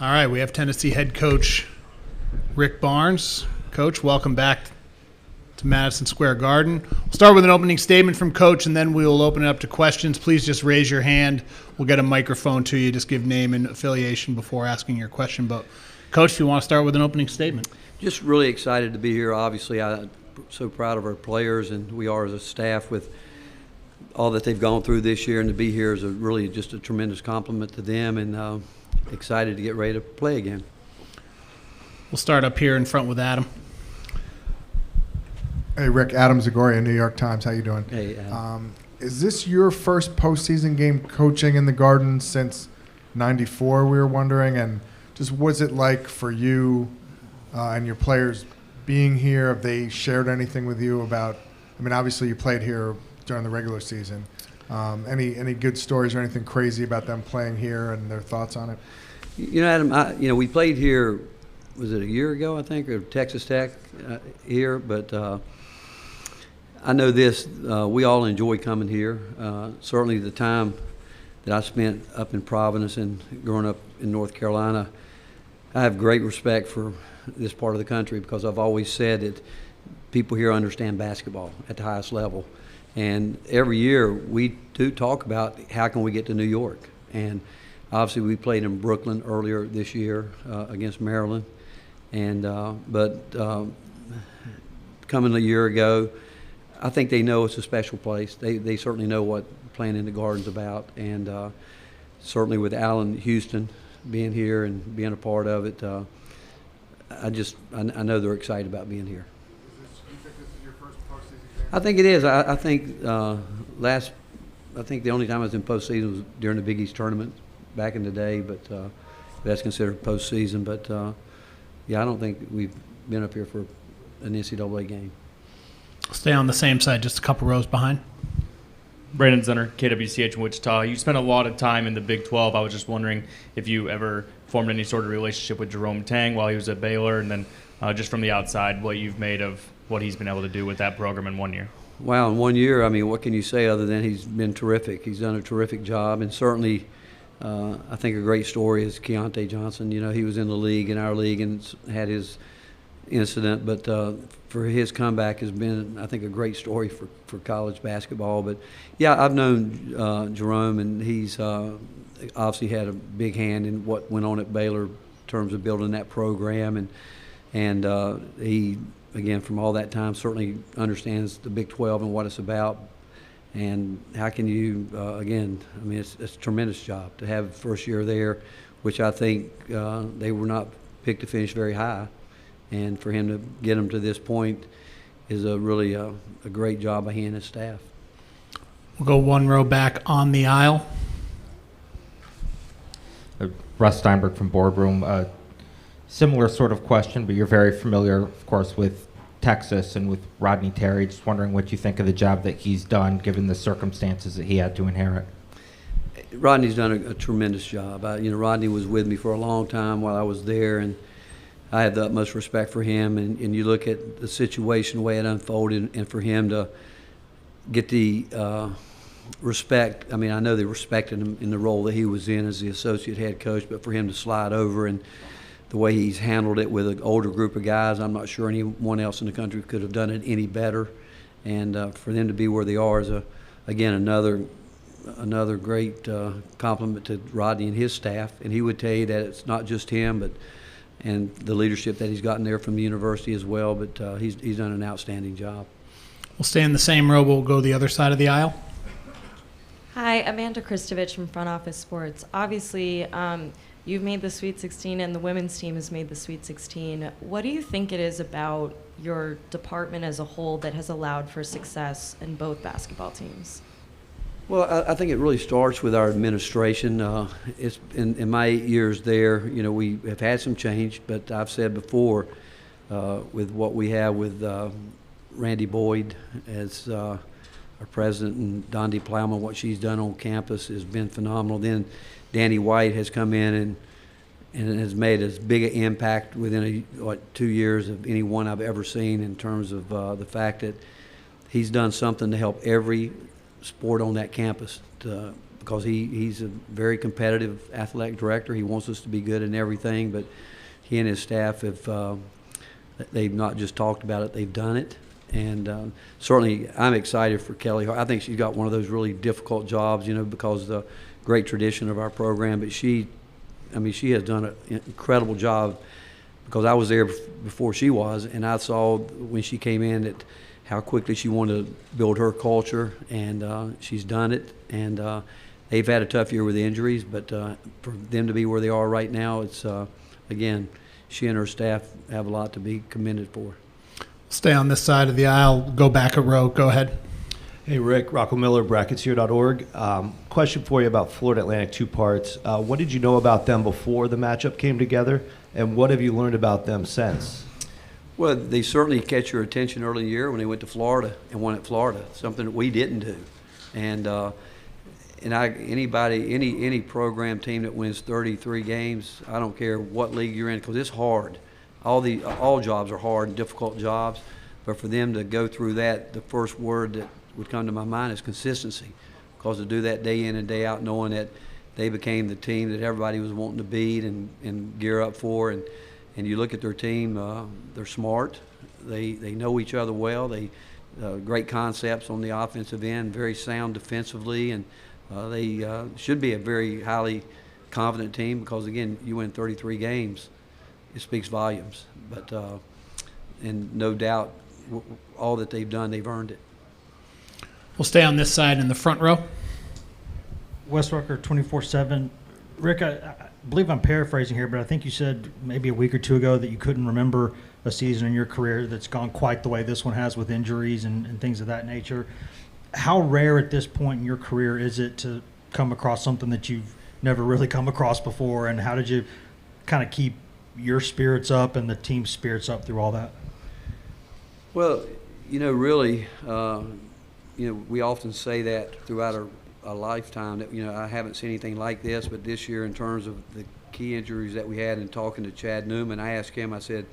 All right, we have Tennessee head coach Rick Barnes. Coach, welcome back to Madison Square Garden. We'll start with an opening statement from Coach, and then we will open it up to questions. Please just raise your hand. We'll get a microphone to you. Just give name and affiliation before asking your question. But, Coach, if you want to start with an opening statement. Just really excited to be here. Obviously, I'm so proud of our players, and we are as a staff with all that they've gone through this year, and to be here is really just a tremendous compliment to them, and excited to get ready to play again. We'll start up here in front with Adam. Hey, Rick. Adam Zagoria, New York Times. How you doing? Hey, Adam. Is this your first postseason game coaching in the Garden since '94? We were wondering, and just what's it like for you and your players being here? Have they shared anything with you about? I mean, obviously you played here during the regular season. Any good stories or anything crazy about them playing here and their thoughts on it? You know, Adam, we played here, was it a year ago, I think, or Texas Tech here, but I know this, we all enjoy coming here. Certainly the time that I spent up in Providence and growing up in North Carolina, I have great respect for this part of the country because I've always said that people here understand basketball at the highest level. And every year we do talk about how can we get to New York. And obviously we played in Brooklyn earlier this year against Maryland. And coming a year ago, I think they know it's a special place. They certainly know what playing in the Garden's about. And certainly with Allen Houston being here and being a part of it, I know they're excited about being here. I think it is. I think the only time I was in postseason was during the Big East tournament back in the day, but that's considered postseason. But I don't think we've been up here for an NCAA game. Stay on the same side, just a couple rows behind. Brandon Zenner, KWCH in Wichita. You spent a lot of time in the Big 12. I was just wondering if you ever formed any sort of relationship with Jerome Tang while he was at Baylor, and then just from the outside, what you've made of what he's been able to do with that program in 1 year. Wow, in 1 year, I mean, what can you say other than he's been terrific? He's done a terrific job, and certainly I think a great story is Keontae Johnson. He was in the league, in our league, and had his incident, but for his comeback has been, I think, a great story for college basketball. But, yeah, I've known Jerome, and he's obviously had a big hand in what went on at Baylor in terms of building that program, and he, again, from all that time, certainly understands the Big 12 and what it's about. And how can you, again, I mean, it's a tremendous job to have first year there, which I think they were not picked to finish very high. And for him to get them to this point is really a great job by he and his staff. We'll go one row back on the aisle. Russ Steinberg from Boardroom. Similar sort of question, but you're very familiar, of course, with Texas and with Rodney Terry. Just wondering what you think of the job that he's done, given the circumstances that he had to inherit. Rodney's done a tremendous job. Rodney was with me for a long time while I was there, and I have the utmost respect for him. And you look at the situation, the way it unfolded, and for him to get the respect. I mean, I know they respected him in the role that he was in as the associate head coach, but for him to slide over and the way he's handled it with an older group of guys, I'm not sure anyone else in the country could have done it any better. And for them to be where they are is, again, another great compliment to Rodney and his staff. And he would tell you that it's not just him, and the leadership that he's gotten there from the university as well. But he's done an outstanding job. We'll stay in the same row. We'll go the other side of the aisle. Hi, Amanda Christovich from Front Office Sports. Obviously, you've made the Sweet 16 and the women's team has made the Sweet 16. What do you think it is about your department as a whole that has allowed for success in both basketball teams? Well, I think it really starts with our administration. It's in my 8 years there, we have had some change, but I've said before with what we have with Randy Boyd as our president and Dondi Plowman, what she's done on campus has been phenomenal. Then Danny White has come in and has made as big an impact within 2 years of anyone I've ever seen in terms of the fact that he's done something to help every sport on that campus to because he's a very competitive athletic director. He wants us to be good in everything, but he and his staff have they've not just talked about it, they've done it. And certainly I'm excited for Kelly. I think she's got one of those really difficult jobs, because of the great tradition of our program. But she has done an incredible job, because I was there before she was, and I saw when she came in that how quickly she wanted to build her culture, and she's done it. And they've had a tough year with injuries, but for them to be where they are right now, it's, again, she and her staff have a lot to be commended for. Stay on this side of the aisle. Go back a row. Go ahead. Hey, Rick, Rocco Miller, bracketshere.org. Question for you about Florida Atlantic, 2 parts. What did you know about them before the matchup came together, and what have you learned about them since? Well, they certainly catch your attention early in the year when they went to Florida and won at Florida, something that we didn't do. And any program team that wins 33 games, I don't care what league you're in, because it's hard. All jobs are hard and difficult jobs, but for them to go through that, the first word that would come to my mind is consistency, because to do that day in and day out, knowing that they became the team that everybody was wanting to beat and gear up for, and you look at their team, they're smart, they know each other well, they great concepts on the offensive end, very sound defensively, and they should be a very highly confident team, because again, you win 33 games, it speaks volumes. But and no doubt, all that they've done, they've earned it. We'll stay on this side in the front row. Wes Rucker, 24/7. Rick, I believe I'm paraphrasing here, but I think you said maybe a week or two ago that you couldn't remember a season in your career that's gone quite the way this one has, with injuries and things of that nature. How rare at this point in your career is it to come across something that you've never really come across before, and how did you kind of keep your spirits up and the team's spirits up through all that? Well, really, we often say that throughout our lifetime that, I haven't seen anything like this, but this year, in terms of the key injuries that we had, and talking to Chad Newman, I asked him, I said,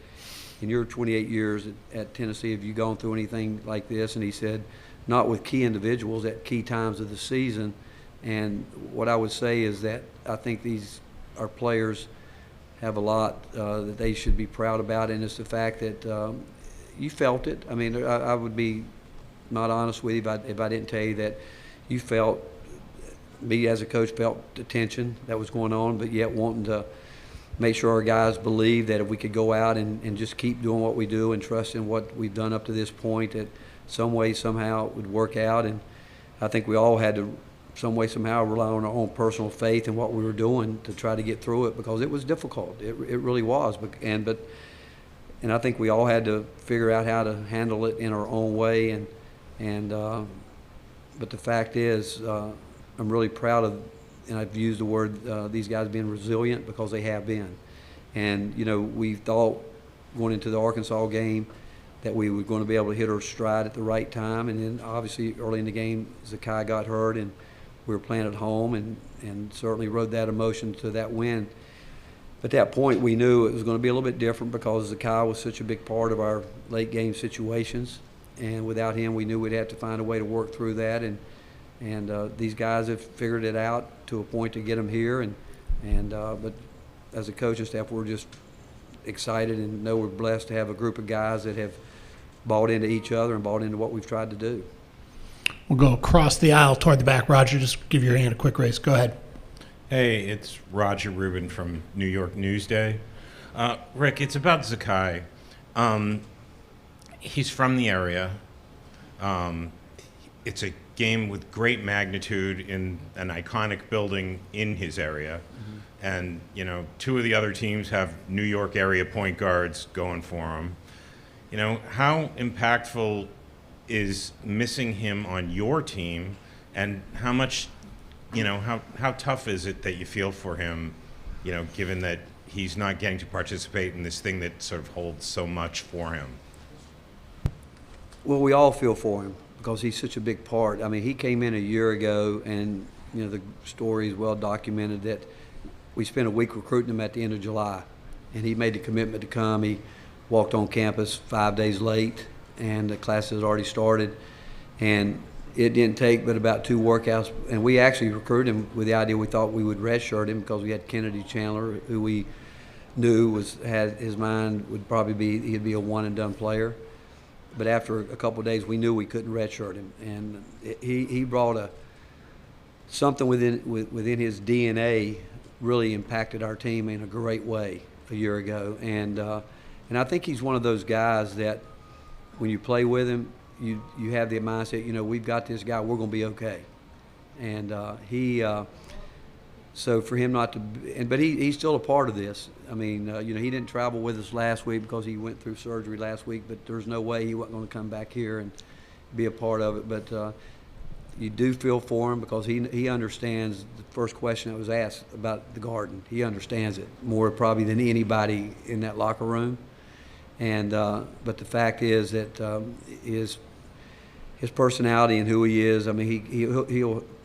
in your 28 years at Tennessee, have you gone through anything like this? And he said, not with key individuals at key times of the season. And what I would say is that I think our players have a lot that they should be proud about, and it's the fact that you felt it. I mean, I would be not honest with you if I didn't tell you that you felt, me as a coach felt the tension that was going on, but yet wanting to make sure our guys believed that if we could go out and just keep doing what we do and trust in what we've done up to this point, that some way, somehow it would work out. And I think we all had to some way, somehow rely on our own personal faith in what we were doing to try to get through it, because it was difficult. It really was. And I think we all had to figure out how to handle it in our own way. But the fact is, I'm really proud of, and I've used the word, these guys being resilient, because they have been. And, we thought going into the Arkansas game that we were going to be able to hit our stride at the right time. And then obviously early in the game, Zakai got hurt, and we were playing at home, and certainly rode that emotion to that win. At that point, we knew it was going to be a little bit different, because Zakai was such a big part of our late game situations. And without him, we knew we'd have to find a way to work through that. And these guys have figured it out to a point to get them here. But as a coaching staff, we're just excited and know we're blessed to have a group of guys that have bought into each other and bought into what we've tried to do. We'll go across the aisle toward the back. Roger, just give your hand a quick raise. Go ahead. Hey, it's Roger Rubin from New York Newsday. Rick, it's about Zakai. He's from the area. It's a game with great magnitude in an iconic building in his area. Mm-hmm. And, 2 of the other teams have New York area point guards going for him. How impactful is missing him on your team, and how much, how tough is it that you feel for him, given that he's not getting to participate in this thing that sort of holds so much for him? Well, we all feel for him, because he's such a big part. I mean, he came in a year ago, and, the story is well documented that we spent a week recruiting him at the end of July, and he made the commitment to come. He walked on campus 5 days late, and the class had already started. And it didn't take but about 2 workouts, and we actually recruited him with the idea we thought we would redshirt him because we had Kennedy Chandler, who we knew had his mind would probably be he'd be a one-and-done player. But after a couple of days, we knew we couldn't redshirt him, and he brought something within his DNA really impacted our team in a great way a year ago, and I think he's one of those guys that when you play with him, you have the mindset, we've got this guy, we're going to be okay, and so for him not to, but he's still a part of this. I mean, he didn't travel with us last week because he went through surgery last week, but there's no way he wasn't going to come back here and be a part of it. But you do feel for him because he understands the first question that was asked about the Garden. He understands it more probably than anybody in that locker room. And but the fact is that his personality and who he is, I mean,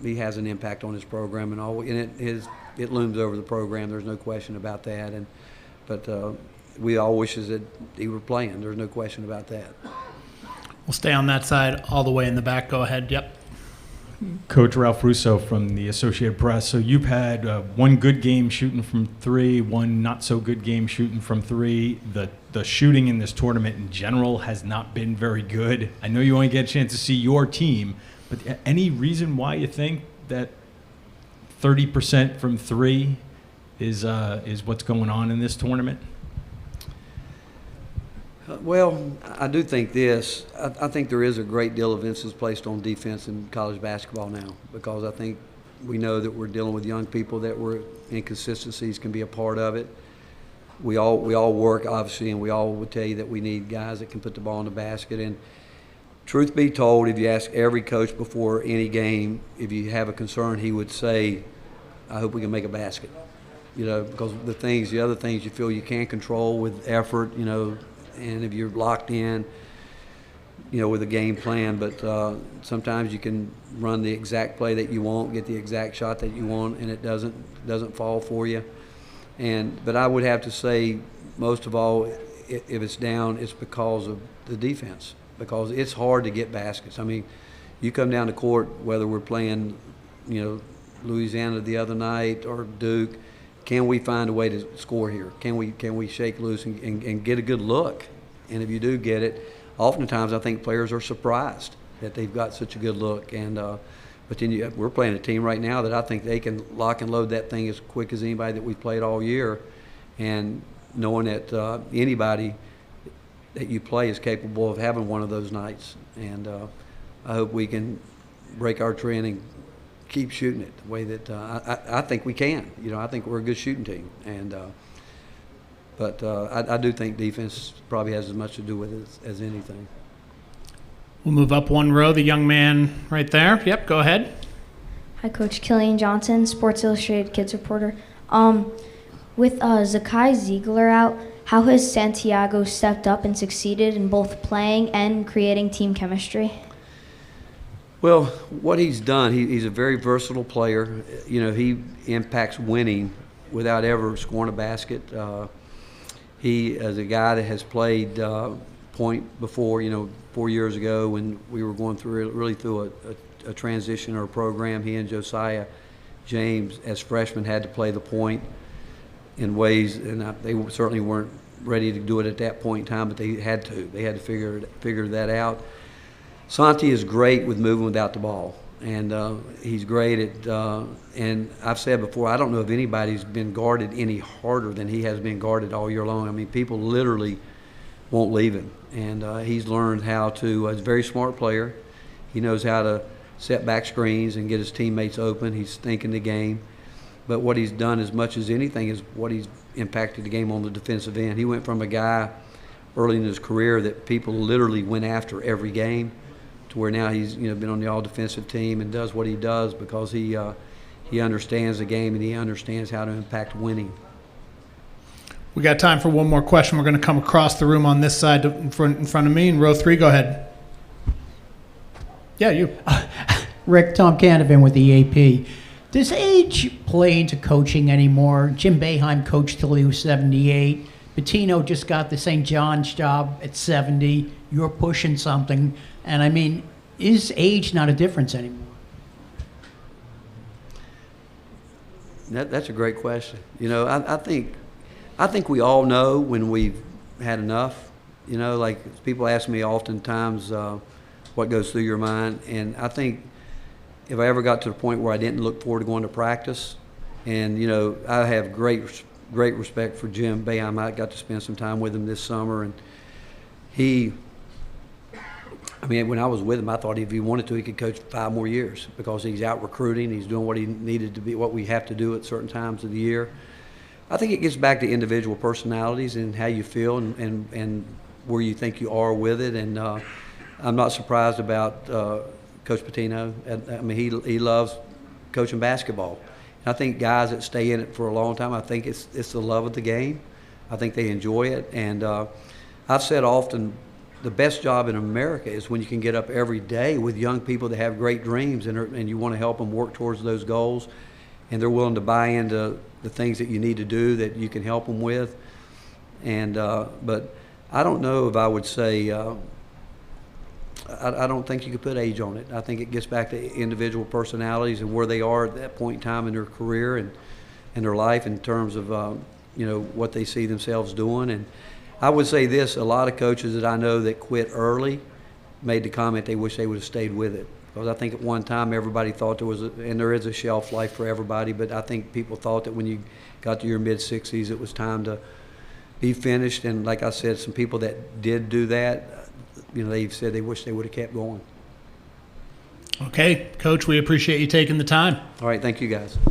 he has an impact on his program and all, and it looms over the program. There's no question about that. But we all wishes that he were playing. There's no question about that. We'll stay on that side all the way in the back. Go ahead. Yep. Coach Ralph Russo from the Associated Press. So you've had one good game shooting from 3, one not so good game shooting from 3. The shooting in this tournament in general has not been very good. I know you only get a chance to see your team, but any reason why you think that 30% from 3 is what's going on in this tournament? Well, I do think this. I think there is a great deal of emphasis placed on defense in college basketball now because I think we know that we're dealing with young people that were inconsistencies can be a part of it. We all work, obviously, and we all would tell you that we need guys that can put the ball in the basket. And truth be told, if you ask every coach before any game, if you have a concern, he would say, I hope we can make a basket. Because the other things you feel you can't control with effort, and if you're locked in, with a game plan, but sometimes you can run the exact play that you want, get the exact shot that you want, and it doesn't fall for you. But I would have to say, most of all, if it's down, it's because of the defense, because it's hard to get baskets. I mean, you come down to court, whether we're playing, Louisiana the other night or Duke. Can we find a way to score here? Can we shake loose and get a good look? And if you do get it, oftentimes I think players are surprised that they've got such a good look. And but then we're playing a team right now that I think they can lock and load that thing as quick as anybody that we've played all year. And knowing that anybody that you play is capable of having one of those nights. And I hope we can break our trend and keep shooting it the way that I think we can. I think we're a good shooting team, and but I do think defense probably has as much to do with it as anything. We'll move up one row. The young man right there. Yep, go ahead. Hi, Coach. Killian Johnson, Sports Illustrated Kids reporter. With Zakai Ziegler out, how has Santiago stepped up and succeeded in both playing and creating team chemistry? Well, what he's done, he's a very versatile player. He impacts winning without ever scoring a basket. He is a guy that has played point before, 4 years ago when we were going through a transition or a program. He and Josiah James, as freshmen, had to play the point in ways, and they certainly weren't ready to do it at that point in time, but they had to. They had to figure that out. Santi is great with moving without the ball, and he's great at, and I've said before, I don't know if anybody's been guarded any harder than he has been guarded all year long. I mean, people literally won't leave him, and he's learned how to, he's a very smart player. He knows how to set back screens and get his teammates open. He's thinking the game, but what he's done as much as anything is what he's impacted the game on the defensive end. He went from a guy early in his career that people literally went after every game, to where now he's been on the all-defensive team and does what he does because he understands the game and he understands how to impact winning. We got time for one more question. We're going to come across the room on this side in front of me in row 3. Go ahead. Yeah, you. Rick, Tom Canavan with the AP. Does age play into coaching anymore? Jim Boeheim coached till he was 78. Pitino just got the St. John's job at 70. You're pushing something. And I mean, Is age not a difference anymore? That's a great question. You know, I think we all know when we've had enough. You know, like people ask me oftentimes what goes through your mind, and I think if I ever got to the point where I didn't look forward to going to practice, and you know, I have great respect for Jim Boeheim. I got to spend some time with him this summer, and I mean, when I was with him, I thought if he wanted to, he could coach 5 more years because he's out recruiting. He's doing what he needed to be, what we have to do at certain times of the year. I think it gets back to individual personalities and how you feel and where you think you are with it. And I'm not surprised about Coach Pitino. I mean, he loves coaching basketball. And I think guys that stay in it for a long time, I think it's the love of the game. I think they enjoy it. And I've said often, the best job in America is when you can get up every day with young people that have great dreams and you want to help them work towards those goals, and they're willing to buy into the things that you need to do that you can help them with. And but I don't know if I would say I don't think you could put age on it. I think it gets back to individual personalities and where they are at that point in time in their career and their life in terms of you know, what they see themselves doing. And I would say this, a lot of coaches that I know that quit early made the comment they wish they would have stayed with it. Because I think at one time everybody thought there was, and there is a shelf life for everybody, but I think people thought that when you got to your mid-60s it was time to be finished. And like I said, some people that did do that, you know, they've said they wish they would have kept going. Okay, Coach, we appreciate you taking the time. All right, thank you guys.